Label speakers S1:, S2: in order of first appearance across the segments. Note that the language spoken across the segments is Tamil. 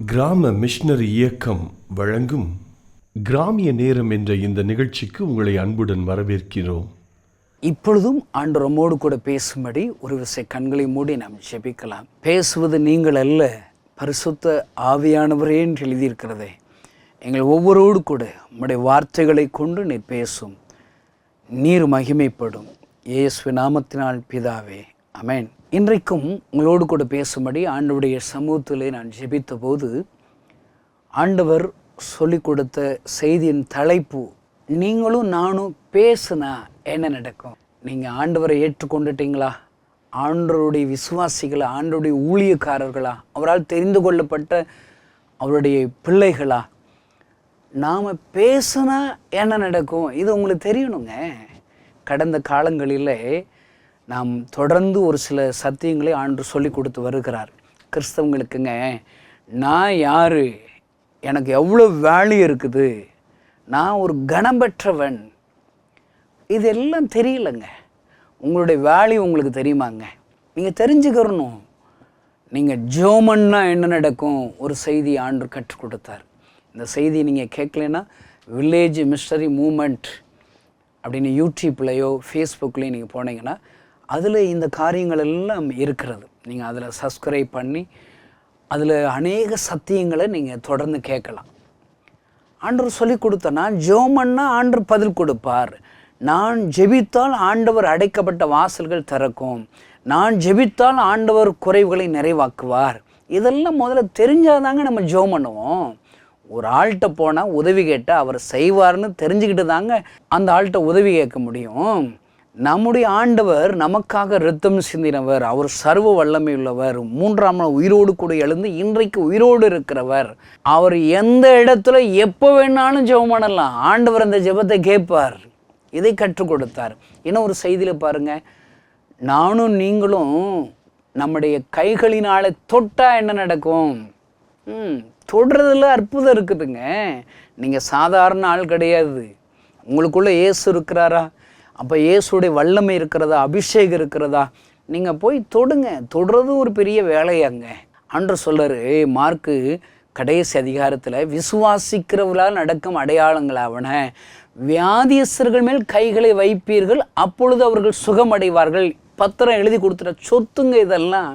S1: கிராம மிஷனரி இயக்கம் வழங்கும் கிராமிய நேரம் என்ற இந்த நிகழ்ச்சிக்கு உங்களை அன்புடன் வரவேற்கிறோம்.
S2: இப்பொழுதும் ஆண்டவர் நம்மோடு கூட பேசும்படி ஒரு விசை கண்களை மூடி நாம் ஜெபிக்கலாம். பேசுவது நீங்கள் அல்ல, பரிசுத்த ஆவியானவரே என்று எழுதியிருக்கிறதே. எங்கள் ஒவ்வொருவரோடு கூட உம்முடைய வார்த்தைகளை கொண்டு நீர் பேசும், நீர் மகிமைப்படும். இயேசு நாமத்தினால் பிதாவே, ஆமென். இன்றைக்கும் உங்களோடு கூட பேசும்படி ஆண்டவருடைய சமூகத்திலே நான் ஜெபித்த போது ஆண்டவர் சொல்லிக் கொடுத்த செய்தியின் தலைப்பு, நீங்களும் நானும் பேசுனா என்ன நடக்கும்? நீங்கள் ஆண்டவரை ஏற்றுக்கொண்டுட்டீங்களா? ஆண்டவருடைய விசுவாசிகளா? ஆண்டவருடைய ஊழியக்காரர்களா? அவரால் தெரிந்து கொள்ளப்பட்ட அவருடைய பிள்ளைகளா? நாம் பேசுனா என்ன நடக்கும்? இது உங்களுக்கு தெரியணுங்க. கடந்த காலங்களில் நாம் தொடர்ந்து ஒரு சில சத்தியங்களை ஆண்டவர் சொல்லி கொடுத்து வருகிறார் கிறிஸ்தவங்களுக்குங்க. நான் யார், எனக்கு எவ்வளோ வேல்யூ இருக்குது, நான் ஒரு கனம் பெற்றவன், இதெல்லாம் தெரியலைங்க. உங்களுடைய வேல்யூ உங்களுக்கு தெரியுமாங்க? நீங்கள் தெரிஞ்சுக்கிறணும். நீங்கள் ஜோமன்னா என்ன நடக்கும்? ஒரு செய்தி ஆண்டவர் கற்றுக் கொடுத்தார். இந்த செய்தி நீங்கள் கேட்கலன்னா வில்லேஜ் மிஷனரி மூமெண்ட் அப்படின்னு யூடியூப்லேயோ ஃபேஸ்புக்லேயோ நீங்கள் போனீங்கன்னா அதில் இந்த காரியங்கள் எல்லாம் இருக்கிறது. நீங்கள் அதில் சப்ஸ்கிரைப் பண்ணி அதில் அநேக சத்தியங்களை நீங்கள் தொடர்ந்து கேட்கலாம். ஆண்டவர் சொல்லி கொடுத்தா, நான் ஜெபம்னா ஆண்டவர் பதில் கொடுப்பார், நான் ஜெபித்தால் ஆண்டவர் அடைக்கப்பட்ட வாசல்கள் திறக்கும், நான் ஜெபித்தால் ஆண்டவர் குறைவுகளை நிறைவாக்குவார். இதெல்லாம் முதல்ல தெரிஞ்சாதாங்க நம்ம ஜெபம் பண்ணுவோம். ஒரு ஆள்கிட்ட போனால் உதவி கேட்டால் அவர் செய்வார்னு தெரிஞ்சுக்கிட்டு தாங்க அந்த ஆள்கிட்ட உதவி கேட்க முடியும். நம்முடைய ஆண்டவர் நமக்காக இரத்தம் சிந்தினவர், அவர் சர்வ வல்லமை உள்ளவர், மூன்றாம் நாள் உயிரோடு கூட எழுந்து இன்றைக்கு உயிரோடு இருக்கிறவர். அவர் எந்த இடத்துல எப்போ வேணாலும் ஜெபம் பண்ணலாம், ஆண்டவர் அந்த ஜெபத்தை கேட்பார். இதை கற்றுக் கொடுத்தார். இன்னும் ஒரு செய்தியில் பாருங்கள், நானும் நீங்களும் நம்முடைய கைகளினால தொட்டா என்ன நடக்கும்? தொடுறதுல அற்புதம் இருக்குதுங்க. நீங்கள் சாதாரண ஆள் கிடையாது. உங்களுக்குள்ளே இயேசு இருக்கிறாரா? அப்போ இயேசுடைய வல்லமை இருக்கிறதா, அபிஷேகம் இருக்கிறதா? நீங்கள் போய் தொடுங்க. தொடுறது ஒரு பெரிய வேலையாங்க. ஆண்டவர் சொல்றாரு மார்க்கு கடைசி அதிகாரத்தில், விசுவாசிக்கிறவர்களால் நடக்கும் அடையாளங்களாவன, வியாதியஸ்தர்கள் மேல் கைகளை வைப்பீர்கள், அப்பொழுது அவர்கள் சுகமடைவார்கள். பத்திரம் எழுதி கொடுத்துட்ட சொத்துங்க இதெல்லாம்.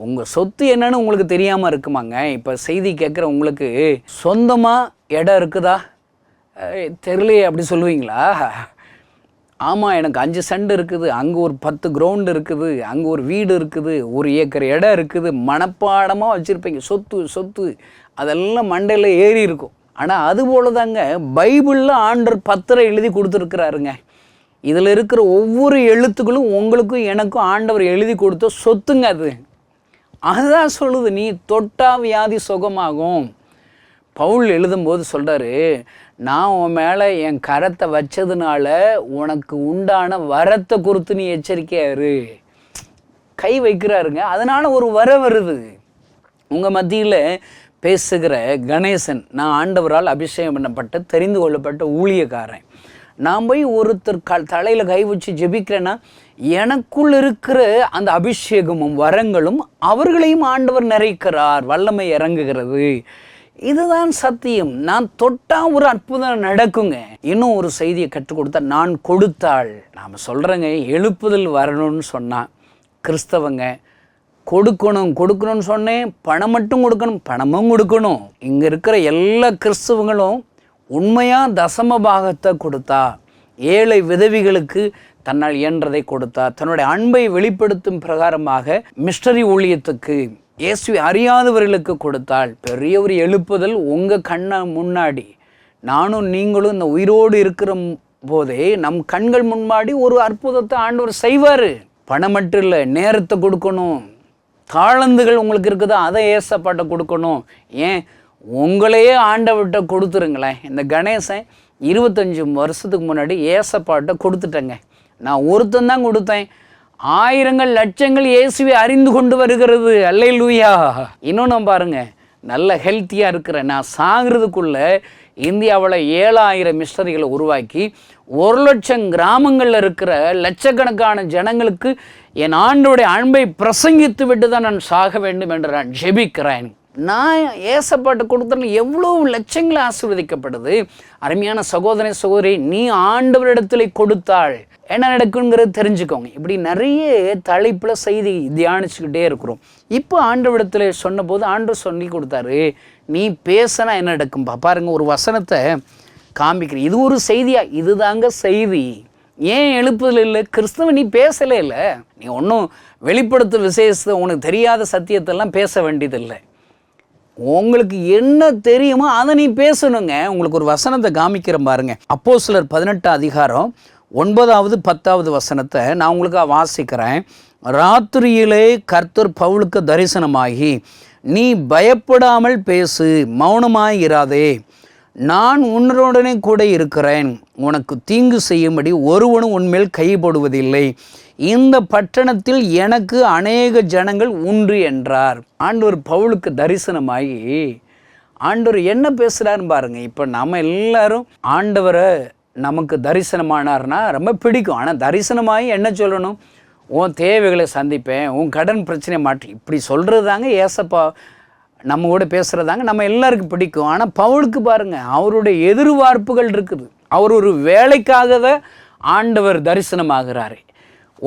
S2: உங்கள் சொத்து என்னன்னு உங்களுக்கு தெரியாமல் இருக்குமாங்க? இப்போ செய்தி கேட்குற உங்களுக்கு சொந்தமாக இடம் இருக்குதா? தெரியலையே அப்படி சொல்லுவீங்களா? ஆமாம், எனக்கு 5 சென்ட் இருக்குது, அங்கே ஒரு 10 கிரவுண்டு இருக்குது, அங்கே ஒரு வீடு இருக்குது, 1 ஏக்கர் இடம் இருக்குது, மனப்பாடமாக வச்சுருப்பீங்க. சொத்து சொத்து அதெல்லாம் மண்டையில் ஏறி இருக்கும். ஆனால் அதுபோல தாங்க பைபிளில் ஆண்டவர் பத்திரம் எழுதி கொடுத்துருக்குறாருங்க. இதில் இருக்கிற ஒவ்வொரு எழுத்துக்களும் உங்களுக்கும் எனக்கும் ஆண்டவர் எழுதி கொடுத்த சொத்துங்க. அதுதான் சொல்லுது, நீ தொட்டா வியாதி சுகமாகும். பவுல் எழுதும்போது சொல்கிறாரு, நான் உன் மேலே என் கரத்தை வச்சதுனால உனக்கு உண்டான வரத்தை குறித்து நீ எச்சரிக்கையாரு. கை வைக்கிறாருங்க, அதனால் ஒரு வர வருது. உங்கள் மத்தியில் பேசுகிற கணேசன், நான் ஆண்டவரால் அபிஷேகம் பண்ணப்பட்ட தெரிந்து கொள்ளப்பட்ட ஊழியக்காரன். நான் போய் ஒருத்தர் தலையில் கை வச்சு ஜெபிக்கிறேன்னா எனக்குள் இருக்கிற அந்த அபிஷேகமும் வரங்களும் அவர்களையும் ஆண்டவர் நிறைக்கிறார், வல்லமை இறங்குகிறது. இதுதான் சத்தியம். நான் தொட்டா ஒரு அற்புதம் நடக்குங்க. இன்னும் ஒரு செய்தியை கற்றுக் கொடுத்தா, நான் கொடுத்தாள். நாம் சொல்கிறேங்க, எழுப்புதல் வரணும்னு சொன்னால் கிறிஸ்தவங்க கொடுக்கணும்னு சொன்னேன். பணம் மட்டும் கொடுக்கணும், பணமும் கொடுக்கணும். இங்கே இருக்கிற எல்லா கிறிஸ்தவங்களும் உண்மையாக தசம பாகத்தை கொடுத்தா, ஏழை விதவிகளுக்கு தன்னால் இயன்றதை கொடுத்தா, தன்னுடைய அன்பை வெளிப்படுத்தும் பிரகாரமாக மிஷனரி ஊழியத்துக்கு, இயேசுவை அறியாதவர்களுக்கு கொடுத்தால் பெரிய ஒரு எழுப்புதல் உங்கள் கண்ணை முன்னாடி. நானும் நீங்களும் இந்த உயிரோடு இருக்கிற போதே நம் கண்கள் முன்னாடி ஒரு அற்புதத்தை ஆண்டவர் செய்வார். பணம் மட்டும் இல்லை, நேரத்தை கொடுக்கணும். தாளந்துகள் உங்களுக்கு இருக்குதா, அதை ஏசப்பாட்ட கொடுக்கணும். ஏன் உங்களையே ஆண்டவர்கிட்ட கொடுத்துருங்களேன். இந்த கணேசன் 25 வருஷத்துக்கு முன்னாடி ஏசப்பாட்ட கொடுத்துட்டேங்க. நான் ஒருத்தந்தான் கொடுத்தேன். ஆயிரங்கள் லட்சங்கள் இயேசுவை அறிந்து கொண்டு வருகிறது. அல்லேலூயா. இன்னொன்று பாருங்க, நல்ல ஹெல்த்தியாக இருக்கிறேன். நான் சாகிறதுக்குள்ளே இந்தியாவில் 7000 மிஷனரிகளை உருவாக்கி 1,00,000 கிராமங்களில் இருக்கிற லட்சக்கணக்கான ஜனங்களுக்கு என் ஆண்டவருடைய அன்பை பிரசங்கித்து விட்டு தான் நான் சாக வேண்டும் என்று நான் ஜெபிக்கிறேன். நான் ஏசப்பாட்டு கொடுத்தேன், எவ்வளோ லட்சங்களை ஆசீர்வதிக்கப்படுது. அருமையான சகோதர சகோதரி, நீ ஆண்டவரிடத்தில் கொடுத்தாள் என்ன நடக்குங்கிறது தெரிஞ்சுக்கோங்க. இப்படி நிறைய தலைப்பில் செய்தி தியானிச்சுக்கிட்டே இருக்கிறோம். இப்போ ஆண்டவரிடத்தில் சொன்னபோது ஆண்டவர் சொல்லி கொடுத்தாரு, நீ பேசினா என்ன நடக்கும்பா. பாருங்க, ஒரு வசனத்தை காமிக்கிறேன். இது ஒரு செய்தியா? இதுதாங்க செய்தி. ஏன் எழுப்புதல் இல்லை? கிறிஸ்தவ நீ பேசலே இல்லை. நீ ஒன்றும் வெளிப்படுத்தும் விசேஷத்தை உனக்கு தெரியாத சத்தியத்தெல்லாம் பேச வேண்டியதில்லை. உங்களுக்கு என்ன தெரியுமோ அதை நீ பேசணுங்க. உங்களுக்கு ஒரு வசனத்தை காமிக்கிறேன் பாருங்க. அப்போஸ்தலர் 18 அதிகாரம் 9வது 10வது வசனத்தை நான் உங்களுக்கு வாசிக்கிறேன். ராத்திரியிலே கர்த்தர் பவுலுக்கு தரிசனமாகி, நீ பயப்படாமல் பேசு, மௌனமாயிராதே, நான் உன்னுடனே கூட இருக்கிறேன், உனக்கு தீங்கு செய்யும்படி ஒருவனும் உன்மேல் கைப்படுவதில்லை, இந்த பட்டணத்தில் எனக்கு அநேக ஜனங்கள் உண்டு என்றார். ஆண்டவர் பவுலுக்கு தரிசனமாகி ஆண்டவர் என்ன பேசுகிறாருன்னு பாருங்க. இப்போ நம்ம எல்லாரும் ஆண்டவரை நமக்கு தரிசனமானார்னா ரொம்ப பிடிக்கும். ஆனால் தரிசனமாகி என்ன சொல்லணும்? உன் தேவைகளை சந்திப்பேன், உன் கடன் பிரச்சனையை மாற்றி, இப்படி சொல்கிறது தாங்க ஏசப்பா நம்ம கூட பேசுகிறதாங்க நம்ம எல்லாருக்கும் பிடிக்கும். ஆனால் பவுலுக்கு பாருங்கள், அவருடைய எதிர்பார்ப்புகள் இருக்குது. அவர் ஒரு வேலைக்காக தான் ஆண்டவர் தரிசனமாகிறாரு.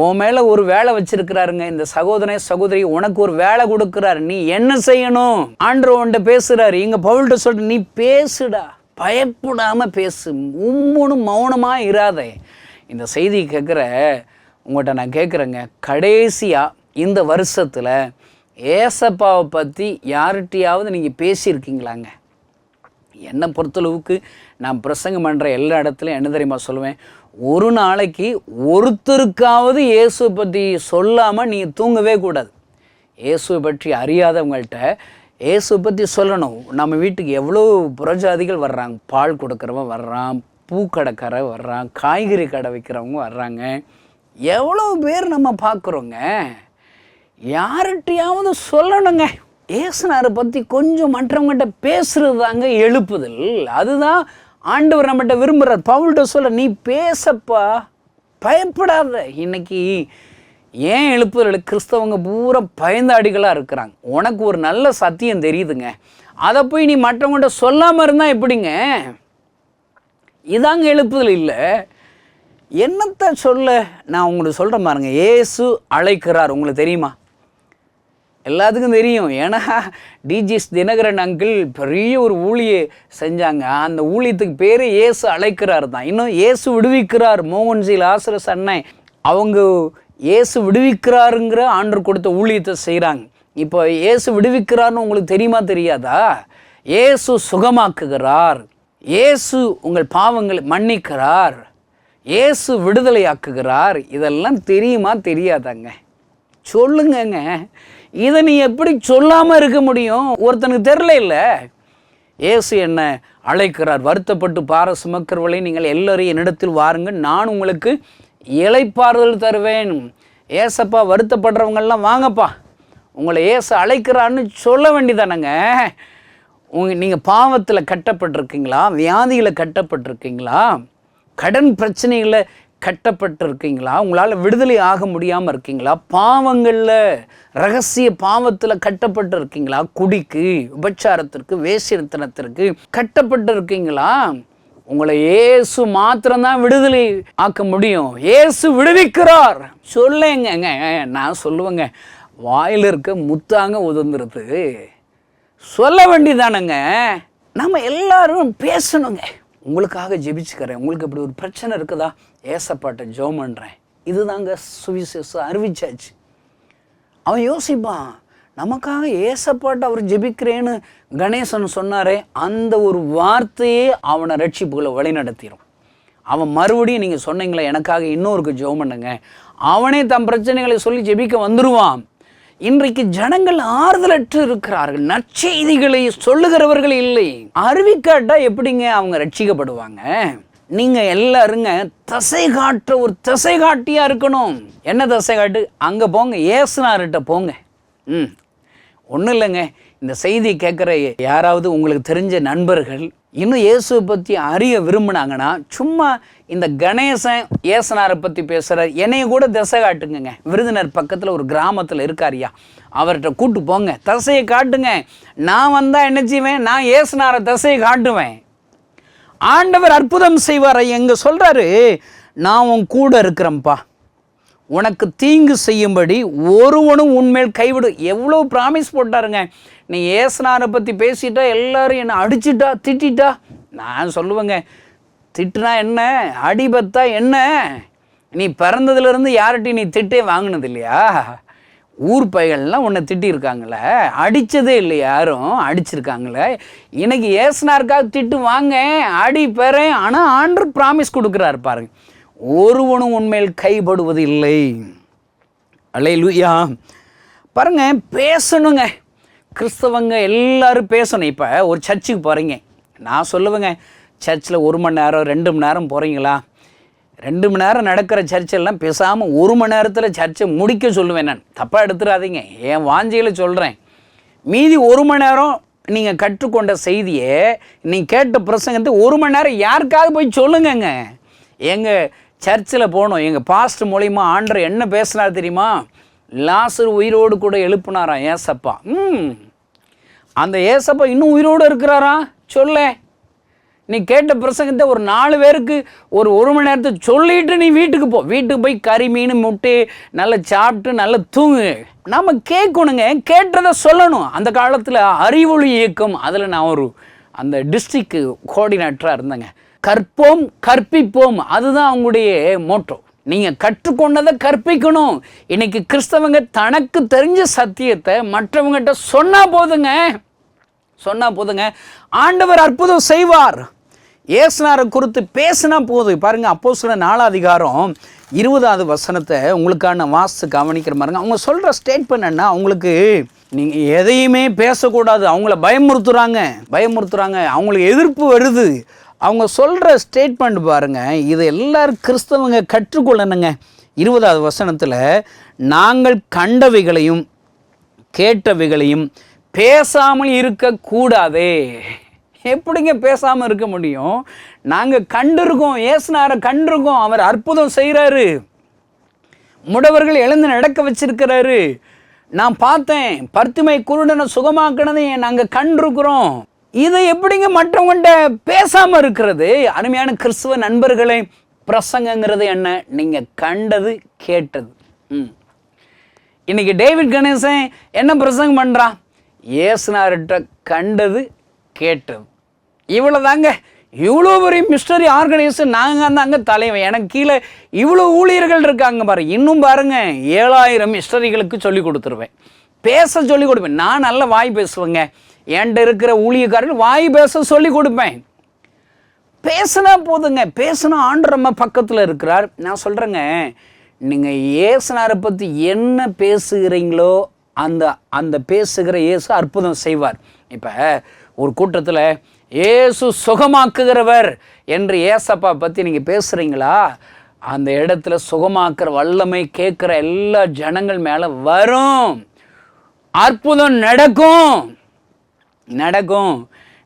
S2: உன் மேலே ஒரு வேலை வச்சிருக்கிறாருங்க. இந்த சகோதரி உனக்கு ஒரு வேலை கொடுக்குறாரு, நீ என்ன செய்யணும்? ஆண்டவர் உன்கிட்ட பேசுகிறாரு. இங்கே பவுல்கிட்ட சொல்லிட்டு, நீ பேசுடா, பயப்படாமல் பேசு, உம்முனும் மௌனமாக இராதே. இந்த செய்தி கேட்குற உங்கள்கிட்ட நான் கேட்குறேங்க, கடைசியாக இந்த வருஷத்தில் ஏசப்பாவை பற்றி யார்கிட்டையாவது நீங்கள் பேசியிருக்கீங்களாங்க? என்னை பொறுத்தளவுக்கு நான் பிரசங்கம் பண்ணுற எல்லா இடத்துலையும் என்ன தெரியுமா சொல்லுவேன், ஒரு நாளைக்கு ஒருத்தருக்காவது இயேசுவை பற்றி சொல்லாமல் நீங்கள் தூங்கவே கூடாது. இயேசுவை பற்றி அறியாதவங்கள்ட்ட இயேசுவை பற்றி சொல்லணும். நம்ம வீட்டுக்கு எவ்வளோ புறஜாதிகள் வர்றாங்க. பால் கொடுக்குறவன் வர்றான், பூக்கடைக்கார வர்றான், காய்கறி கடை வைக்கிறவங்க வர்றாங்க, எவ்வளோ பேர் நம்ம பார்க்குறோங்க. யார்கிட்டையாவது சொல்லணுங்க. ஏசுனாரை பற்றி கொஞ்சம் மற்றவங்ககிட்ட பேசுகிறது தாங்க எழுப்புதல். அதுதான் ஆண்டவர் நம்மகிட்ட விரும்புகிறார். பவுல்கிட்ட சொல்ல, நீ பேசப்பா, பயப்படாத. இன்னைக்கு ஏன் எழுப்புதல்? கிறிஸ்தவங்க பூரா பயந்தாடிகளாக இருக்கிறாங்க. உனக்கு ஒரு நல்ல சத்தியம் தெரியுதுங்க, அதை போய் நீ மற்றவங்கள்ட்ட சொல்லாமல் இருந்தால் எப்படிங்க? இதாங்க எழுப்புதல் இல்லை. என்னத்தை சொல்ல நான் உங்களுக்கு சொல்கிறேன் பாருங்க. இயேசு அழைக்கிறார். உங்களுக்கு தெரியுமா? எல்லாத்துக்கும் தெரியும். ஏன்னா டிஜிஎஸ் தினகரன் அங்கிள் பெரிய ஒரு ஊழியை செஞ்சாங்க. அந்த ஊழியத்துக்கு பேர் இயேசு அழைக்கிறார் தான். இன்னும் இயேசு விடுவிக்கிறார். மோகன்ஜி லாசரஸ் அண்ணன் அவங்க இயேசு விடுவிக்கிறாருங்கிற ஆண்டவர் கொடுத்த ஊழியத்தை செய்கிறாங்க. இப்போ இயேசு விடுவிக்கிறார்னு உங்களுக்கு தெரியுமா தெரியாதா? இயேசு சுகமாக்குகிறார், இயேசு உங்கள் பாவங்களை மன்னிக்கிறார், இயேசு விடுதலை ஆக்குகிறார். இதெல்லாம் தெரியுமா தெரியாதாங்க? சொல்லுங்கங்க. இதை நீ எப்படி சொல்லாமல் இருக்க முடியும்? ஒருத்தனுக்கு தெரில இல்லை. இயேசு என்ன அழைக்கிறார், வருத்தப்பட்டு பார சுமக்கிறவளை நீங்கள் எல்லோரையும் என்னிடத்தில் வாருங்க, நான் உங்களுக்கு இளைப்பாறுதல் தருவேன். ஏசப்பா வருத்தப்படுறவங்கெல்லாம் வாங்கப்பா, உங்களை ஏசு அழைக்கிறான்னு சொல்ல வேண்டியதானங்க. நீங்கள் பாவத்தில் கட்டப்பட்டிருக்கீங்களா? வியாதியில் கட்டப்பட்டிருக்கீங்களா? கடன் பிரச்சனைகளை கட்டப்பட்டிருக்கீங்களா? உங்களால் விடுதலை ஆக முடியாமல் இருக்கீங்களா? பாவங்களில் ரகசிய பாவத்தில் கட்டப்பட்டு இருக்கீங்களா? குடிக்கு, உபச்சாரத்திற்கு, வேசித்தனத்திற்கு கட்டப்பட்டு இருக்கீங்களா? உங்களை இயேசு மாத்திரம்தான் விடுதலை ஆக்க முடியும். இயேசு விடுவிக்கிறார். சொல்லுங்க. நான் சொல்லுவேங்க, வாயில் இருக்க முத்தாங்க உதிர்ந்துருது. சொல்ல வேண்டியதானங்க. நம்ம எல்லாரும் பேசணுங்க. உங்களுக்காக ஜெபிச்சுக்கிறேன். உங்களுக்கு இப்படி ஒரு பிரச்சனை இருக்குதா? ஏசப்பாட்ட ஜெபம் பண்ணுறேன். இதுதாங்க சுவிசேஷம் அறிவிச்சாச்சு. அவன் யோசிப்பான், நமக்காக ஏசப்பாட்ட அவர் ஜெபிக்கிறேன்னு கணேசன் சொன்னாரே, அந்த ஒரு வார்த்தையே அவனை ரட்சிப்புகளை வழிநடத்திடும். அவன் மறுபடியும் நீங்கள் சொன்னீங்களே எனக்காக இன்னொருக்கு ஜெபம் பண்ணுங்க, அவனே தன் பிரச்சனைகளை சொல்லி ஜெபிக்க வந்துடுவான். இன்றைக்கு ஜனங்கள் ஆறுதலற்று இருக்கிறார்கள். நற்செய்திகளை சொல்லுகிறவர்கள் இல்லை. அறிவிக்காட்டா எப்படிங்க அவங்க ரட்சிக்கப்படுவாங்க? நீங்கள் எல்லாருங்க தசை காட்டுற ஒரு தசை காட்டியாக இருக்கணும். என்ன தசை காட்டு? அங்கே போங்க, ஏசுனார்கிட்ட போங்க. ஒன்றும் இல்லைங்க, இந்த செய்தி கேட்குற யாராவது உங்களுக்கு தெரிஞ்ச நண்பர்கள் இன்னும் இயேசுவை பற்றி அறிய விரும்பினாங்கன்னா சும்மா இந்த கணேசன் ஏசுனாரை பற்றி பேசுகிறார் என்னைய கூட திசை காட்டுங்க. விருதுநர் பக்கத்தில் ஒரு கிராமத்தில் இருக்காரியா, அவர்கிட்ட கூட்டு போங்க, திசையை காட்டுங்க. நான் வந்தால் என்ன செய்வேன், நான் ஏசுனாரை திசையை காட்டுவேன். ஆண்டவர் அற்புதம் செய்வார். எங்க சொல்கிறாரு, நான் உன் கூட இருக்கிறேன்ப்பா, உனக்கு தீங்கு செய்யும்படி ஒருவனும் உன்மேல் கைவிடு. எவ்வளோ ப்ராமிஸ் போட்டாருங்க. நீ ஏசுனாரை பற்றி பேசிட்டா எல்லாரும் என்னை அடிச்சிட்டா திட்டா, நான் சொல்லுவேங்க, திட்டுனா என்ன, அடிபத்தா என்ன, நீ பிறந்ததுலேருந்து யார்கிட்டையும் நீ திட்டே வாங்கினது இல்லையா? ஊர் பையன்லாம் உன்னை திட்டிருக்காங்களே, அடித்ததே இல்லை, யாரும் அடிச்சிருக்காங்களே. இன்னைக்கு ஏசுனாருக்காக திட்டு வாங்க, அடி பெறேன். ஆனால் ஆண்டவர் ப்ராமிஸ் கொடுக்குறாரு பாருங்க, ஒருவனும் உண்மையில் கைப்படுவது இல்லை. அல்லேலூயா. பாருங்க, பேசணுங்க. கிறிஸ்தவங்க எல்லாரும் பேசணும். இப்போ ஒரு சர்ச்சுக்கு போகிறீங்க, நான் சொல்லுவேங்க, சர்ச்சில் 1 மணி நேரம் 2 மணி நேரம் போகிறீங்களா? 2 மணி நேரம் நடக்கிற சர்ச்செல்லாம் பேசாமல் 1 மணி நேரத்தில் சர்ச்சை முடிக்க சொல்லுவேன். நான் தப்பாக எடுத்துடாதீங்க, என் வாஞ்சியில் சொல்கிறேன். மீதி 1 மணி நேரம் நீங்கள் கற்றுக்கொண்ட செய்தியை, நீங்கள் கேட்ட பிரசங்கத்தை 1 மணி நேரம் யாருக்காக போய் சொல்லுங்கங்க. எங்கள் சர்ச்சில் போனோம், எங்கள் பாஸ்ட் மூலிமா ஆண்டவர் என்ன பேசினார் தெரியுமா? லாசர் உயிரோடு கூட எழுப்புனாராம் ஏசப்பா. அந்த ஏசப்பா இன்னும் உயிரோடு இருக்கிறாரா? சொல்ல, நீ கேட்ட பிரசங்கத்தை ஒரு 4 பேருக்கு ஒரு மணி நேரத்தை சொல்லிட்டு நீ வீட்டுக்கு போ. வீட்டுக்கு போய் கறி மீன் முட்டை நல்லா சாப்பிட்டு நல்லா தூங்கு. நம்ம கேட்கணுங்க, கேட்டதை சொல்லணும். அந்த காலத்தில் அறிவொளி இயக்கம், அதில் நான் அந்த டிஸ்ட்ரிக்ட் கோஆர்டினேட்டராக இருந்தேங்க. கற்போம் கற்பிப்போம், அதுதான் அவங்களுடைய மோட்டோ. நீங்கள் கற்றுக்கொண்டதை கற்பிக்கணும். இன்னைக்கு கிறிஸ்தவங்க தனக்கு தெரிஞ்ச சத்தியத்தை மற்றவங்ககிட்ட சொன்னால் போதுங்க, ஆண்டவர் அற்புதம் செய்வார். ஏசுனாரை குறித்து பேசினா போதும். பாருங்க, அப்போஸ்தலர் 4 அதிகாரம் 20வது வசனத்தை உங்களுக்கான வாஸ்து கவனிக்கிற பாருங்க. அவங்க சொல்கிற ஸ்டேட்மெண்ட் என்ன, அவங்களுக்கு நீங்கள் எதையுமே பேசக்கூடாது, அவங்கள பயமுறுத்துறாங்க. அவங்களுக்கு எதிர்ப்பு வருது. அவங்க சொல்கிற ஸ்டேட்மெண்ட் பாருங்கள், இது எல்லாரும் கிறிஸ்தவங்க கற்றுக்கொள்ளணுங்க. 20வது வசனத்தில், நாங்கள் கண்டவைகளையும் கேட்டவைகளையும் பேசாமல் இருக்கக்கூடாதே. எப்படிங்க பேசாமல் இருக்க முடியும்? நாங்கள் கண்டிருக்கோம், ஏசுனாரை கண்டிருக்கோம், அவர் அற்புதம் செய்கிறாரு, முடவர்கள் எழுந்து நடக்க வச்சிருக்கிறாரு, நான் பார்த்தேன், பர்த்திமை குருடனை சுகமாக்கினதை நாங்கள் கண்டிருக்கிறோம். இதை எப்படிங்க மற்றவங்கள்ட்ட பேசாமல் இருக்கிறது? அருமையான கிறிஸ்துவ நண்பர்களை, பிரசங்கங்கிறது என்ன? நீங்கள் கண்டது கேட்டது. இன்னைக்கு டேவிட் கணேசன் என்ன பிரசங்கம் பண்ணுறான்? ஏசுனார்கிட்ட கண்டது கேட்டது. இவ்வளோ தாங்க. இவ்வளோ பெரிய மிஸ்டரி ஆர்கனைசேஷன், நாங்கள் அங்கே தலைவன், எனக்கு கீழே இவ்வளோ ஊழியர்கள் இருக்காங்க பாரு. இன்னும் பாருங்க, 7000 மிஸ்டரிகளுக்கு சொல்லி கொடுத்துருவேன், பேச சொல்லி கொடுப்பேன். நான் நல்ல வாய் பேசுவேங்க, என்கிட்ட இருக்கிற ஊழியக்காரர்கள் வாய் பேச சொல்லி கொடுப்பேன். பேசினா போதுங்க, பேசினா ஆண்டவர் நம்ம பக்கத்தில் இருக்கிறார். நான் சொல்கிறேங்க, நீங்கள் ஏசுனாரை பற்றி என்ன பேசுகிறீங்களோ அந்த பேசுகிற இயேசு அற்புதம் செய்வார். இப்போ ஒரு கூட்டத்தில் இயேசு சுகமாக்குகிறவர் என்று ஏசப்பா பற்றி நீங்கள் பேசுகிறீங்களா, அந்த இடத்துல சுகமாக்குற வல்லமை கேட்குற எல்லா ஜனங்கள் மேலே வரும், அற்புதம் நடக்கும்.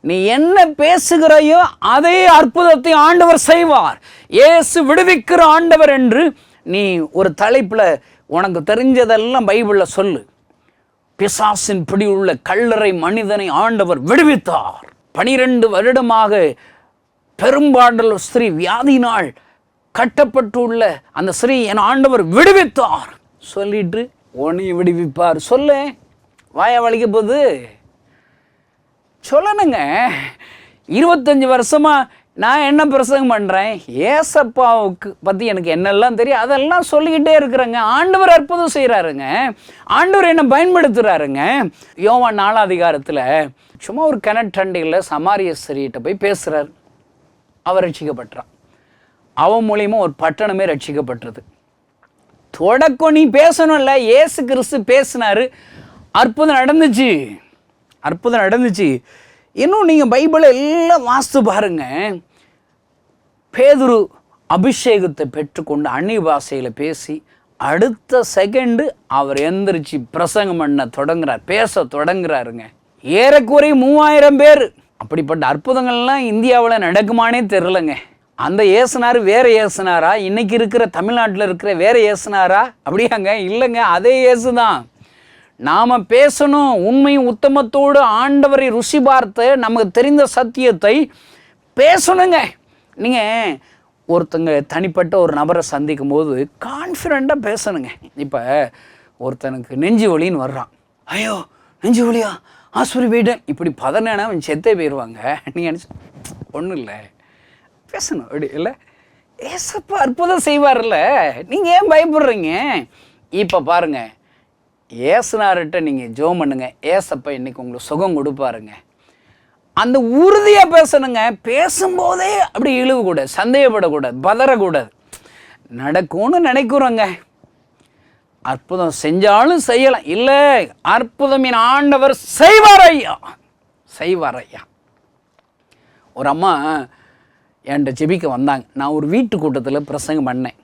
S2: நீ என்ன பேசுகிறாயோ அதே அற்புதத்தை ஆண்டவர் செய்வார். இயேசு விடுவிக்கிற ஆண்டவர் என்று நீ ஒரு தலைப்பில் உனக்கு தெரிஞ்சதெல்லாம் பைபிளில் சொல்லு. பிசாசின் பிடி உள்ள கல்லறை மனிதனை ஆண்டவர் விடுவித்தார். 12 வருடமாக பெரும்பாடல் ஸ்திரீ வியாதியினால் கட்டப்பட்டுள்ள அந்த ஸ்திரீ என் ஆண்டவர் விடுவித்தார் சொல்லிட்டு உன்னை விடுவிப்பார். சொல்ல, வாயா வலிக்க போகுது, சொல்லணுங்க. 25 வருஷமா நான் என்ன பிரசங்கம் பண்ணுறேன், ஏசப்பாவுக்கு பற்றி எனக்கு என்னெல்லாம் தெரியும் அதெல்லாம் சொல்லிக்கிட்டே இருக்கிறேங்க. ஆண்டவர் அற்புதம் செய்கிறாருங்க, ஆண்டவர் என்னை பயன்படுத்துகிறாருங்க. யோவான் 4 அதிகாரத்தில் சும்மா ஒரு கிணற்றண்டையில் சமாரிய ஸ்திரீகிட்ட போய் பேசுகிறார். அவர் ரட்சிக்கப்பட்டான். அவன் மூலியமா ஒரு பட்டணமே ரட்சிக்கப்பட்டது. தொடக்கம் நீ பேசணும்ல, ஏசு கிறிஸ்து பேசினாரு, அற்புதம் நடந்துச்சு. இன்னும் நீங்கள் பைபிளை எல்லாம் வாசித்து பாருங்க. பேதுரு அபிஷேகத்தை பெற்றுக்கொண்டு அந்நிய பாஷையில் பேசி அடுத்த செகண்டு அவர் எந்திரிச்சு பிரசங்கம் பண்ண தொடங்குறார், பேச தொடங்குறாருங்க. ஏறக்குறைய 3000 பேர். அப்படிப்பட்ட அற்புதங்கள்லாம் இந்தியாவில் நடக்குமானே தெரிலங்க. அந்த ஏசுனார் வேற ஏசுனாரா? இன்னைக்கு இருக்கிற தமிழ்நாட்டில் இருக்கிற வேற ஏசுனாரா? அப்படியாங்க? இல்லைங்க, அதே இயேசு தான். நாம் பேசணும், உண்மையும் உத்தமத்தோடு ஆண்டவரை ருசி பார்த்து நமக்கு தெரிந்த சத்தியத்தை பேசணுங்க. நீங்கள் ஒருத்தங்க தனிப்பட்ட ஒரு நபரை சந்திக்கும் போது கான்ஃபிடண்ட்டாக பேசணுங்க. இப்போ ஒருத்தனுக்கு நெஞ்சு வலின்னு வர்றான். ஐயோ நெஞ்சு வலியா, ஆஸ்பத்திரி போயிட்டேன், இப்படி பதனா அவன் செத்தே போயிடுவாங்க. நீங்கள் நினச்சி ஒன்றும் இல்லை, பேசணும். அப்படி இல்லை, ஏசப்பா அற்புதம் செய்வார்ல, நீங்கள் ஏன் பயப்படுறீங்க? இப்போ பாருங்கள், ஏசுனார்கிட்ட நீங்கள் ஜெபம் பண்ணுங்க, ஏசப்பா இன்னைக்கு உங்களுக்கு சுகம் கொடுப்பாருங்க. அந்த உறுதியாக பேசணுங்க. பேசும்போதே அப்படி இழுவக்கூடாது, சந்தேகப்படக்கூடாது, பதறக்கூடாது. நடக்கும்னு நினைக்கிறோங்க, அற்புதம் செஞ்சாலும் செய்யலாம். இல்லை, அற்புதம் என் ஆண்டவர் செய்வார் ஐயா, செய்வார் ஐயா. ஒரு அம்மா என்கிட்ட ஜெபிக்க வந்தாங்க. நான் ஒரு வீட்டு கூட்டத்தில் பிரசங்கம் பண்ணேன்.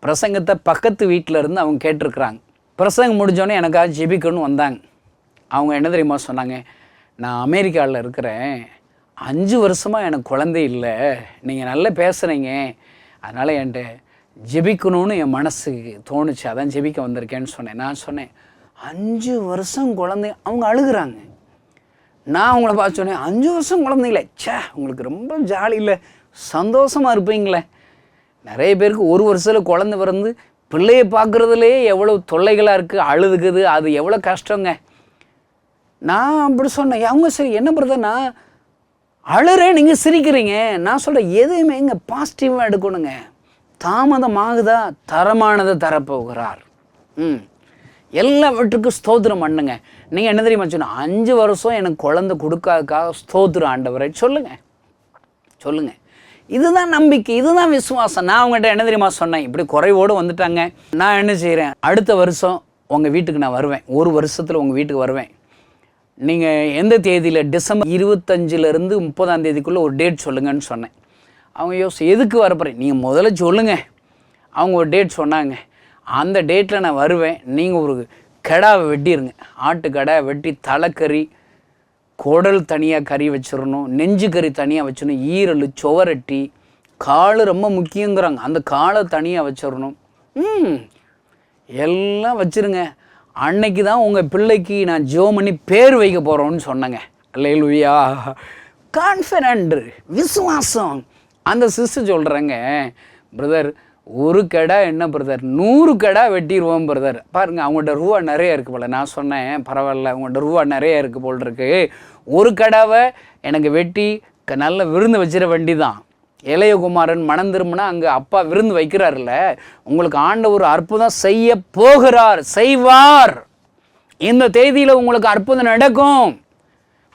S2: பிரசங்கத்தை பக்கத்து வீட்டில் இருந்து அவங்க கேட்டிருக்கிறாங்க. பிரசங்கம் முடிஞ்சோடனே எனக்காக ஜெபிக்கணும்னு வந்தாங்க. அவங்க என்ன தெரியுமா சொன்னாங்க? நான் அமெரிக்காவில் இருக்கிறேன், 5 வருஷமாக எனக்கு குழந்தை இல்லை, நீங்கள் நல்லா பேசுகிறீங்க, அதனால் என்கிட்ட ஜெபிக்கணும்னு என் மனசுக்கு தோணுச்சு, அதான் ஜெபிக்க வந்திருக்கேன்னு சொன்னேன். நான் சொன்னேன் 5 வருஷம் குழந்தை, அவங்க அழுகுறாங்க. நான் அவங்கள பார்த்து சொன்னேன் 5 வருஷம் குழந்தைங்களே, சே உங்களுக்கு ரொம்ப ஜாலி இல்லை, சந்தோஷமாக இருப்பீங்களே. நிறைய பேருக்கு 1 வருஷத்தில் குழந்தை பிறந்து பிள்ளையை பார்க்குறதுலே எவ்வளோ தொல்லைகளாக இருக்குது, அழுதுக்குது, அது எவ்வளோ கஷ்டங்க. நான் அப்படி சொன்னேன். அவங்க சரி என்ன பிரதர், நான் அழுறேன், நீங்கள் சிரிக்கிறீங்க. நான் சொல்கிறேன் எதுவுமே இங்கே பாசிட்டிவாக எடுக்கணுங்க. தாமதமாகுதா, தரமானதை தரப்போகிறார். எல்லாவற்றுக்கும் ஸ்தோத்திரம் பண்ணுங்க. நீங்கள் என்ன தெரியுமா சொன்ன, 5 வருஷம் எனக்கு குழந்தை கொடுக்காதுக்காக ஸ்தோத்திரம் ஆண்டவரை சொல்லுங்கள், சொல்லுங்கள். இதுதான் நம்பிக்கை, இதுதான் விசுவாசம். நான் அவங்ககிட்ட என்ன தெரியுமா சொன்னேன், இப்படி குறைவோடு வந்துட்டாங்க, நான் என்ன செய்கிறேன், அடுத்த வருஷம் உங்கள் வீட்டுக்கு நான் வருவேன், 1 வருஷத்தில் உங்கள் வீட்டுக்கு வருவேன். நீங்கள் எந்த தேதியில், டிசம்பர் 25லேருந்து 30ஆம் தேதிக்குள்ளே ஒரு டேட் சொல்லுங்கன்னு சொன்னேன். அவங்க எதுக்கு வரப்போகிறேன், நீங்கள் முதல்ல சொல்லுங்கள். அவங்க ஒரு டேட் சொன்னாங்க. அந்த டேட்டில் நான் வருவேன், நீங்கள் ஒரு கடாவை வெட்டிடுங்க, ஆட்டு கடை வெட்டி தலைக்கறி, குடல் தனியாக கறி வச்சிடணும், நெஞ்சு கறி தனியாக வச்சிடணும், ஈரல், சுவரட்டி, கால் ரொம்ப முக்கியங்கிறாங்க, அந்த காலை தனியாக வச்சிடணும். எல்லாம் வச்சுருங்க. அன்னைக்கு தான் உங்கள் பிள்ளைக்கு நான் ஜெபம் பண்ணி பேர் வைக்க போகிறோன்னு சொன்னேங்க. அல்லேலூயா. கான்ஃபிடென்ட், விசுவாசம். அந்த சிஸ்டர் சொல்கிறேங்க, பிரதர் ஒரு கடை என்ன பிரதர், 100 கடை வெட்டிடுவோம் பிரதர். பாருங்கள், அவங்கள்ட்ட ரூபா நிறைய இருக்குது போல். நான் சொன்னேன் பரவாயில்ல, அவங்கள்ட்ட ரூபா நிறைய இருக்குது போல் இருக்கு, ஒரு கடாவை எனக்கு வெட்டி நல்ல விருந்து வச்சிட வேண்டி தான். இளையகுமாரன் மனம் திரும்பினா அங்கே அப்பா விருந்து வைக்கிறார்ல, உங்களுக்கு ஆண்டவர் அற்புதம் செய்ய போகிறார், செய்வார். இந்த தேதியில் உங்களுக்கு அற்புதம் நடக்கும்.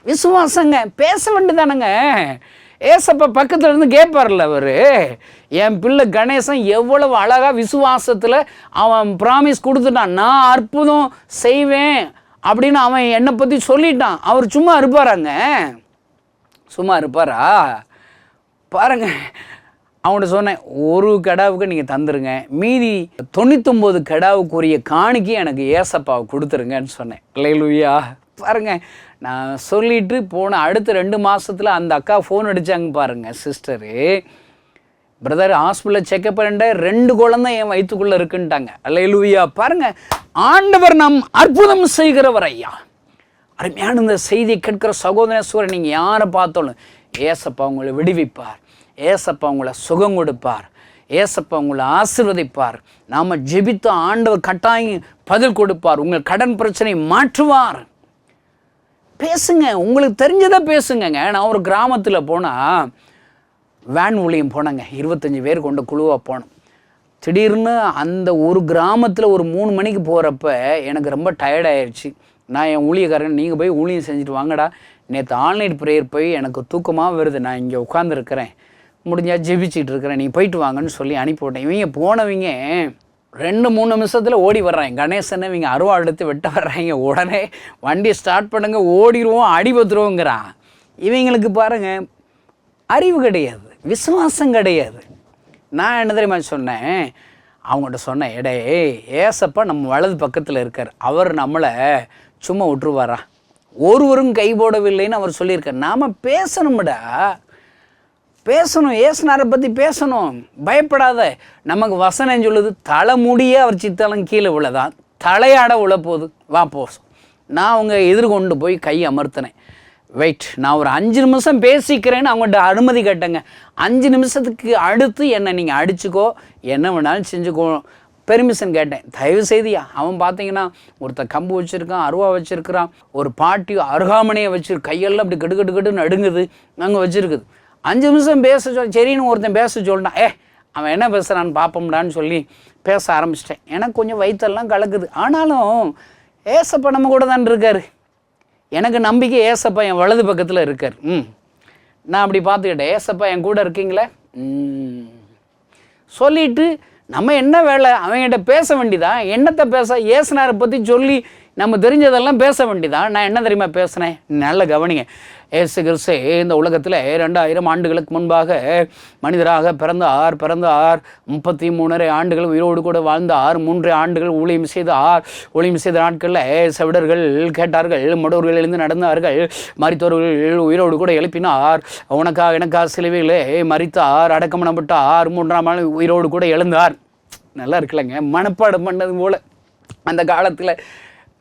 S2: விசுவாசங்க, பேச வேண்டியதானங்க. ஏசப்பா பக்கத்தில் இருந்து கேட்பார்ல, அவர் என் பிள்ளை கணேசன் எவ்வளவு அழகாக விசுவாசத்தில் அவன் ப்ராமிஸ் கொடுத்துட்டான், நான் அற்புதம் செய்வேன் அப்படின்னு அவன் என்னை பற்றி சொல்லிட்டான். அவர் சும்மா இருப்பாராங்க? சும்மா இருப்பாரா? பாருங்க, அவன்கிட்ட சொன்னேன் ஒரு கடாவுக்கு நீங்கள் தந்துருங்க, மீதி 99 கடாவுக்குரிய காணிக்கை எனக்கு ஏசப்பாவை கொடுத்துருங்கன்னு சொன்னேன். அல்லேலூயா. பாருங்க, நான் சொல்லிட்டு போன அடுத்த 2 மாதத்தில் அந்த அக்கா ஃபோன் அடித்தாங்க பாருங்கள், சிஸ்டரு, பிரதர் ஹாஸ்பிட்டலில் செக்கப் பண்ணிட்ட 2 குழந்தை என் வயிற்றுக்குள்ளே இருக்குன்ட்டாங்க. அல்லேலூயா. பாருங்கள், ஆண்டவர் நாம் அற்புதம் செய்கிறவர் ஐயா. அருமையான இந்த செய்தியை கேட்கிற சகோதரேஸ்வரர், நீங்கள் யாரை பார்த்தாலும் ஏசப்பா உங்களை விடுவிப்பார், ஏசப்பா உங்களை சுகம் கொடுப்பார், ஏசப்பா உங்களை ஆசீர்வதிப்பார். நாம் ஜெபித்த ஆண்டவர் கட்டாயம் பதில் கொடுப்பார், உங்கள் கடன் பிரச்சனை மாற்றுவார். பேசுங்க, உங்களுக்கு தெரிஞ்சதை பேசுங்கங்க. நான் ஒரு கிராமத்தில் போனால் வேன் ஊழியம் போனேங்க, 25 பேர் கொண்ட குழுவாக போனோம். திடீர்னு அந்த ஒரு கிராமத்தில் ஒரு 3 மணிக்கு போகிறப்ப எனக்கு ரொம்ப டயர்டாயிருச்சு. நான் என் ஊழியக்காரன், நீங்கள் போய் ஊழியம் செஞ்சுட்டு வாங்கடா, நேற்று ஆன்லைன் ப்ரேயர் போய் எனக்கு தூக்கமாக வருது, நான் இங்கே உட்காந்துருக்கிறேன், முடிஞ்சா ஜெபிச்சிட்டு இருக்கிறேன், நீங்கள் போயிட்டு வாங்கன்னு சொல்லி அனுப்பிவிட்டேன். இவங்க போனவங்க 2-3 நிமிஷத்தில் ஓடி வர்றாங்க. கணேசனை இவங்க அருவா எடுத்து வெட்ட வர்றாங்க. உடனே வண்டி ஸ்டார்ட் பண்ணுங்க, ஓடிடுவோம், அடிபத்துருவோங்கிறான். இவங்களுக்கு பாருங்கள், அறிவு கிடையாது, விசுவாசம் கிடையாது. நான் என்ன தெரியுமா சொன்னேன், அவங்கள்ட்ட சொன்னேன், ஏசப்பா நம்ம வலது பக்கத்தில் இருக்கார், அவர் நம்மளை சும்மா விட்டுருவாரா, ஒருவரும் கை போடவில்லைன்னு அவர் சொல்லியிருக்கார். நாம் பேசணும்டா, பேசணும், ஏசுனாரை பற்றி பேசணும். பயப்படாத. நமக்கு வசனம் சொல்லுது, தலைமுடியே அவர் சித்தாலும் கீழே விழதான், தலையாட விழப்போகுது, வா போ. நான் அவங்க எதிர்கொண்டு போய் கை அமர்த்தினேன். வெயிட், நான் ஒரு 5 நிமிஷம் பேசிக்கிறேன்னு அவங்கள்ட்ட அனுமதி கேட்டேங்க. 5 நிமிஷத்துக்கு அடுத்து என்னை நீங்கள் அடிச்சுக்கோ, என்ன வேணாலும் செஞ்சுக்கோ, பெர்மிஷன் கேட்டேன். தயவு செய்தியா. அவன் பார்த்தீங்கன்னா ஒருத்தர் கம்பு வச்சுருக்கான், அருவா வச்சுருக்கிறான், ஒரு பாட்டி அருகாமனையை வச்சுருக்கு, கையெல்லாம் அப்படி கெடு கெடு கெடுன்னு நடுங்குது, அங்கே வச்சுருக்குது. 5 நிமிஷம் பேச சரின்னு ஒருத்தன் பேச சொல்லிட்டான். அவன் என்ன பேசுகிறான்னு பார்ப்போம்டான்னு சொல்லி பேச ஆரம்பிச்சிட்டேன். எனக்கு கொஞ்சம் வயிற்றெல்லாம் கலக்குது. ஆனாலும் ஏசப்பா நம்ம கூட தான் இருக்கார். எனக்கு நம்பிக்கை ஏசப்பா என் வலது பக்கத்தில் இருக்கார். நான் அப்படி பார்த்துக்கிட்டேன், ஏசப்பா என் கூட இருக்கீங்களே சொல்லிட்டு நம்ம என்ன வேலை, அவங்ககிட்ட பேச வேண்டியதா, என்னத்தை பேச, ஏசுனாரை பற்றி சொல்லி நம்ம தெரிஞ்சதெல்லாம் பேச வேண்டியதா. நான் என்ன தெரியுமா பேசினேன், நல்ல கவனிங்க. ஏசு கிறிஸ்து இந்த உலகத்தில் 2000 ஆண்டுகளுக்கு முன்பாக மனிதராக பிறந்தார். 33 ஆண்டுகள் உயிரோடு கூட வாழ்ந்தார். 3 ஆண்டுகள் ஊழியம் செய்தார். ஊழியம் செய்த நாட்களில் செவிடர்கள் கேட்டார்கள், முடவர்கள் எழுந்து நடந்தார்கள், மரித்தவர்கள் உயிரோடு கூட எழுப்பினார். உனக்காக எனக்காக சிலுவையிலே மரித்தார், அடக்கம் பண்ணப்பட்டார், 3ஆம் நாள் உயிரோடு கூட எழுந்தார். நல்லா இருக்குல்லங்க, மனப்பாடம் பண்ணது போல். அந்த காலத்தில்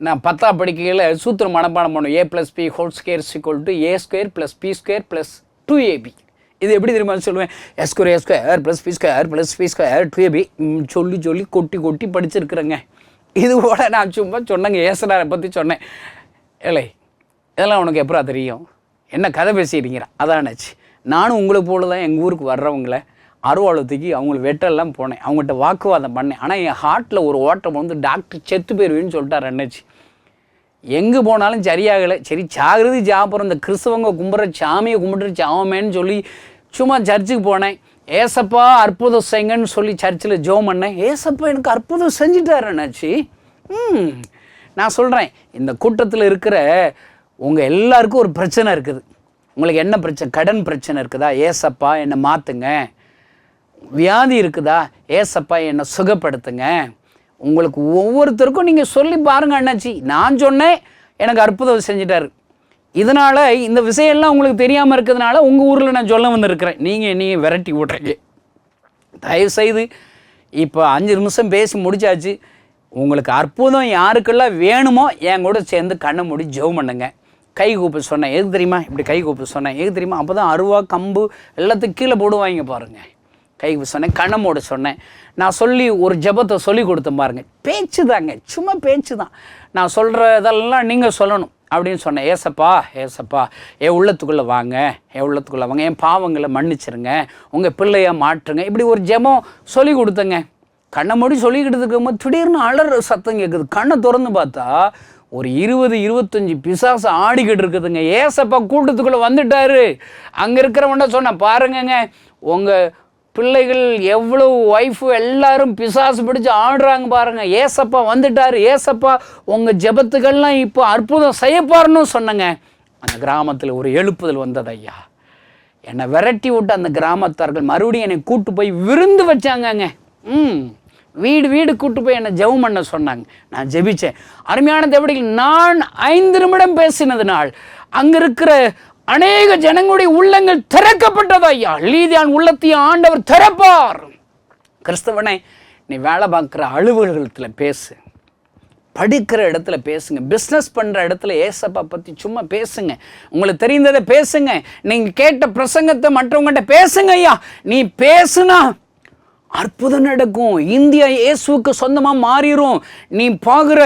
S2: நான் 10ஆம் படிக்கையில் சூத்திரம் மனப்பாடம் பண்ணும். A+B ² = A² + B² + 2AB. இது எப்படி தெரியுமா சொல்லுவேன், A² + B² + C² 2AB சொல்லி சொல்லி கொட்டி கொட்டி படிச்சிருக்கிறேங்க. இது போல் நான் சும்மா சொன்னேங்க, ஏசுனாரை பற்றி சொன்னேன். இல்லை இதெல்லாம் உனக்கு எப்படா தெரியும், என்ன கதை பேசிடுங்கிற. அதானாச்சு. நானும் உங்களை போல தான் எங்கள் ஊருக்கு வர்றவங்கள அருவாளத்துக்கு அவங்களுக்கு வெட்டெல்லாம் போனேன், அவங்ககிட்ட வாக்குவாதம் பண்ணேன். ஆனால் என் ஹார்ட்டில் ஒரு ஓட்டம் வந்து டாக்டர் செத்து போயிருவேன்னு சொல்லிட்டார் அண்ணாச்சி. எங்கே போனாலும் சரியாகலை. சரி சாகிறது சாப்பிட்றோம், இந்த கிறிஸ்தவங்க கும்பிட்ற சாமியை கும்பிட்ற சாமேன்னு சொல்லி சும்மா சர்ச்சுக்கு போனேன். ஏசப்பா அற்புதம் செய்யுங்கன்னு சொல்லி சர்ச்சில் ஜெபம் பண்ணேன். ஏசப்பா எனக்கு அற்புதம் செஞ்சுட்டார் அண்ணாச்சி. நான் சொல்கிறேன், இந்த கூட்டத்தில் இருக்கிற உங்கள் எல்லாருக்கும் ஒரு பிரச்சனை இருக்குது. உங்களுக்கு என்ன பிரச்சனை, கடன் பிரச்சனை இருக்குதா, ஏசப்பா என்னை மாற்றுங்க. வியாதி இருக்குதா, ஏசப்பா என்னை சுகப்படுத்துங்க. உங்களுக்கு ஒவ்வொருத்தருக்கும் நீங்கள் சொல்லி பாருங்கள் அண்ணாச்சி. நான் சொன்னேன், எனக்கு அற்புதம் செஞ்சிட்டாரு. இதனால் இந்த விஷயம்லாம் உங்களுக்கு தெரியாமல் இருக்கிறதுனால உங்கள் ஊரில் நான் சொல்ல வந்துருக்கிறேன். நீங்கள் விரட்டி விட்றீங்க. தயவுசெய்து இப்போ 5 நிமிஷம் பேசி முடிச்சாச்சு. உங்களுக்கு அற்புதம் யாருக்கெல்லாம் வேணுமோ என் கூட சேர்ந்து கண்ணை மூடி ஜெபம் பண்ணுங்க. கை கூப்ப சொன்னேன், எது தெரியுமா, இப்படி கை கூப்ப சொன்னேன், எது தெரியுமா, அப்போ தான் அருவா கம்பு எல்லாத்துக்கும் கீழே போடுவாங்க பாருங்கள். கை சொன்னேன், கண்ணமோட சொன்னேன். நான் சொல்லி ஒரு ஜபத்தை சொல்லி கொடுத்தேன் பாருங்கள். பேச்சு தாங்க, சும்மா பேச்சு தான். நான் சொல்கிறதெல்லாம் நீங்கள் சொல்லணும் அப்படின்னு சொன்னேன். ஏசப்பா ஏசப்பா என் உள்ளத்துக்குள்ளே வாங்க, என் உள்ளத்துக்குள்ளே வாங்க, என் பாவங்களை மன்னிச்சிருங்க, உங்கள் பிள்ளையை மாற்றுங்க. இப்படி ஒரு ஜெபம் சொல்லி கொடுத்தேங்க. கண்ணை மூடி சொல்லிக்கிட்டு இருக்கும்போது திடீர்னு அலற சத்தம் கேட்குது. கண்ணை திறந்து பார்த்தா ஒரு 20-25 பிசாசு ஆடிக்கிட்டு இருக்குதுங்க. ஏசப்பா கூட்டத்துக்குள்ளே வந்துட்டாரு. அங்கே இருக்கிறவன்ட சொன்னேன், பாருங்கங்க உங்கள் பிள்ளைகள் எவ்வளோ ஒய்ஃபு எல்லாரும் பிசாசு பிடிச்சி ஆடுறாங்க பாருங்க, ஏசப்பா வந்துட்டார், ஏசப்பா உங்கள் ஜெபத்துக்கள்லாம் இப்போ அற்புதம் செய்யப்பாருன்னு சொன்னங்க. அந்த கிராமத்தில் ஒரு எழுப்புதல் வந்தது ஐயா. என்னை விரட்டி விட்டு அந்த கிராமத்தார்கள் மறுபடியும் என்னை கூட்டு போய் விருந்து வச்சாங்கங்க. வீடு வீடு கூட்டு போய் என்னை ஜெபம் பண்ண சொன்னாங்க. நான் ஜெபிச்சேன். அருமையான தேவடிகள், நான் 5 நிமிடம் பேசினதுனால் அங்கே இருக்கிற அநேக ஜனங்களுடைய உள்ளங்கள் திறக்கப்பட்டது ஐயா. லீதியான் உள்ளத்தையும் ஆண்டவர் திறப்பார். கிறிஸ்தவனே, நீ வேலை பார்க்குற அலுவலகத்தில் பேசு, படிக்கிற இடத்துல பேசுங்க, பிஸ்னஸ் பண்ணுற இடத்துல ஏசப்பா பற்றி சும்மா பேசுங்க, உங்களுக்கு தெரிந்ததை பேசுங்க, நீங்கள் கேட்ட பிரசங்கத்தை மற்றவங்கள்ட்ட பேசுங்க ஐயா. நீ பேசுனா அற்புதம் நடக்கும். இந்தியா இயேசுவுக்கு சொந்தமாக மாறிடும். நீ பார்க்குற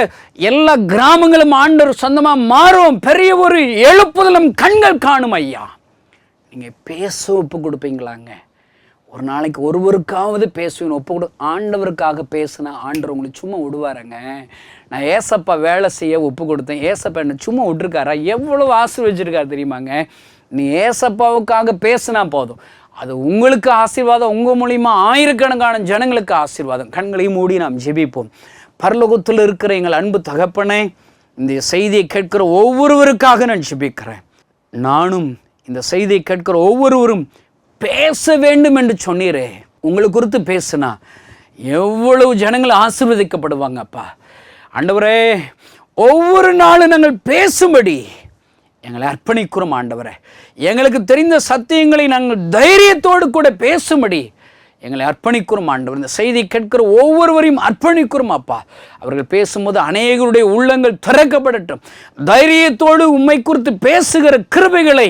S2: எல்லா கிராமங்களும் ஆண்டவர் சொந்தமாக மாறும். பெரிய ஒரு எழுப்புதலும் கண்கள் காணும் ஐயா. நீங்கள் பேச ஒப்பு கொடுப்பீங்களாங்க? ஒரு நாளைக்கு ஒருவருக்காவது பேசுவேன், ஒப்பு கொடு. ஆண்டவருக்காக பேசுனா ஆண்டவர் உங்களுக்கு சும்மா விடுவாருங்க. நான் ஏசப்பா வேலை செய்ய ஒப்பு கொடுத்தேன், ஏசப்பா என்னை சும்மா விட்டுருக்காரா? எவ்வளோ ஆசீர்வதிச்சிருக்காரு தெரியுமாங்க? நீ ஏசப்பாவுக்காக பேசுனா போதும், அது உங்களுக்கு ஆசீர்வாதம், உங்கள் மூலிமா ஆயிரக்கணக்கான ஜனங்களுக்கு ஆசீர்வாதம். கண்களையும் மூடி நாம் ஜெபிப்போம். பரலோகத்தில் இருக்கிற எங்கள் அன்பு தகப்பனே, இந்த செய்தியை கேட்கிற ஒவ்வொருவருக்காக நான் ஜெபிக்கிறேன். நானும் இந்த செய்தியை கேட்கிற ஒவ்வொருவரும் பேச வேண்டும் என்று சொன்னீரே, உங்களை குறித்து பேசுனா எவ்வளவு ஜனங்கள் ஆசீர்வதிக்கப்படுவாங்க அப்பா. ஆண்டவரே, ஒவ்வொரு நாளும் நாங்கள் பேசும்படி எங்களை அர்ப்பணிக்கிறோம் ஆண்டவரே. எங்களுக்கு தெரிந்த சத்தியங்களை நாங்கள் தைரியத்தோடு கூட பேசும்படி எங்களை அர்ப்பணிக்கிறோம் ஆண்டவர். இந்த செய்தி கேட்கிற ஒவ்வொருவரையும் அர்ப்பணிக்கிறோம் அப்பா. அவர்கள் பேசும்போது அநேகருடைய உள்ளங்கள் திறக்கப்படட்டும். தைரியத்தோடு உம்மை குறித்து பேசுகிற கிருபைகளை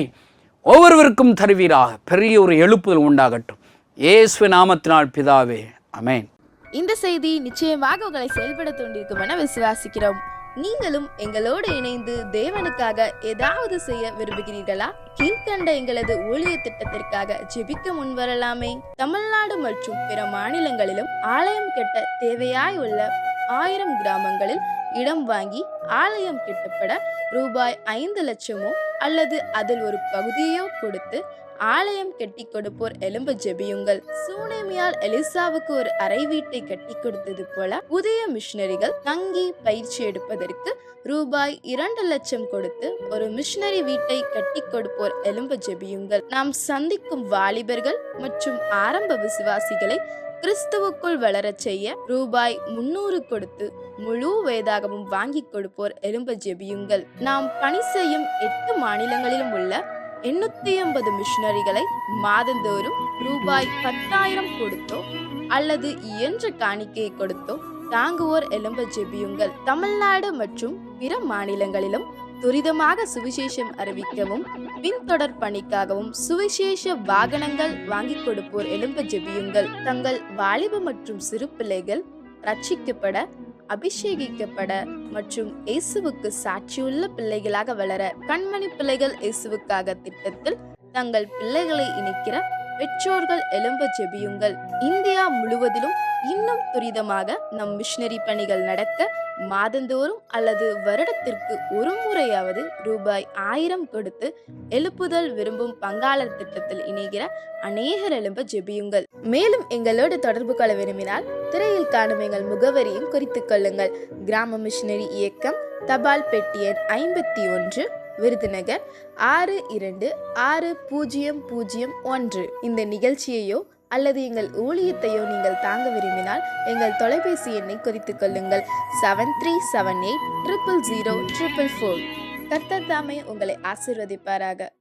S2: ஒவ்வொருவருக்கும் தருவீராக. பெரிய ஒரு எழுப்புதல் உண்டாகட்டும். இயேசுவின் நாமத்தினால் பிதாவே, ஆமென்.
S3: இந்த செய்தி நிச்சயமாக உங்களை செயல்பட தூண்டிருக்கும் என விசுவாசிக்கிறோம். நீங்களும் எங்களோடு இணைந்து தேவனுக்காக ஏதாவது செய்ய விரும்புகிறீர்களா? கீழ்கண்ட எங்களது ஊழிய திட்டத்திற்காக ஜெபிக்க முன்வரலாமே. தமிழ்நாடு மற்றும் பிற மாநிலங்களிலும் ஆலயம் கட்ட தேவையாய் உள்ள 1000 கிராமங்களில் இடம் வாங்கி ஆலயம் கட்டப்பட ரூபாய் 5 லட்சமோ அல்லது அதில் ஒரு பகுதியோ கொடுத்து ஆலயம் கட்டி கொடுப்போர் எழும்ப ஜெபியுங்கள். சூனேமியால் எலிசாவுக்கு ஒரு அறை வீட்டை கட்டி கொடுத்தது போல புதிய மிஷனரிகள் தங்கி பயிற்சி எடுப்பதற்கு ரூபாய் 2 லட்சம் கொடுத்து ஒரு மிஷனரி வீட்டை கட்டி கொடுப்போர் எழும்ப ஜெபியுங்கள். நாம் சந்திக்கும் வாலிபர்கள் மற்றும் ஆரம்ப விசுவாசிகளை கிறிஸ்துவுக்குள் வளரச் செய்ய ரூபாய் 300 கொடுத்து முழு வேதாகமும் வாங்கி கொடுப்போர் எழும்ப ஜெபியுங்கள். நாம் பணி செய்யும் 8 மாநிலங்களிலும் உள்ள 850 மிஷனரிகளை மாதந்தோறும் ரூபாய் 10,000 கொடுத்தோ அல்லது இயன்ற காணிக்கையை கொடுத்தோ தாங்குவோர் எழும்ப ஜெபியுங்கள். தமிழ்நாடு மற்றும் பிற மாநிலங்களிலும் துரிதமாக சுவிசேஷம் அறிவிக்கவும் பின்தொடர் பணிக்காகவும் சுவிசேஷ வாகனங்கள் வாங்கி கொடுப்போர் எழும்ப ஜெபியுங்கள். தங்கள் வாலிப மற்றும் சிறு பிள்ளைகள் ரட்சிக்கப்பட, அபிஷேகிக்கப்பட மற்றும் இயேசுவுக்கு சாட்சியுள்ள பிள்ளைகளாக வளர கண்மணி பிள்ளைகள் இயேசுவுக்காக திட்டத்தில் தங்கள் பிள்ளைகளை இணைக்கிற பெற்றோர்கள் எழும்ப ஜெபியுங்கள். இந்தியா முழுவதிலும் இன்னும் துரிதமாக நம் மிஷனரி பணிகள் நடக்க மாதந்தோறும் அல்லது வருடத்திற்கு ஒரு முறையாவது ரூபாய் 1000 கொடுத்து எழுப்புதல் விரும்பும் பங்காளர் திட்டத்தில் இணைகிற அநேகர் எழும்ப ஜெபியுங்கள். மேலும் எங்களோடு தொடர்பு கொள்ள விரும்பினால் திரையில் காணும் எங்கள் முகவரியும் குறித்துக் கொள்ளுங்கள். கிராம மிஷனரி இயக்கம், தபால் பெட்டி எண் 51, விருதுநகர் 626001. இந்த நிகழ்ச்சியையோ அல்லது எங்கள் ஊழியத்தையோ நீங்கள் தாங்க விரும்பினால் எங்கள் தொலைபேசி எண்ணை குறித்துக் கொள்ளுங்கள். 7378 000 444. கர்த்தர் தாமே உங்களை ஆசீர்வதிப்பாராக.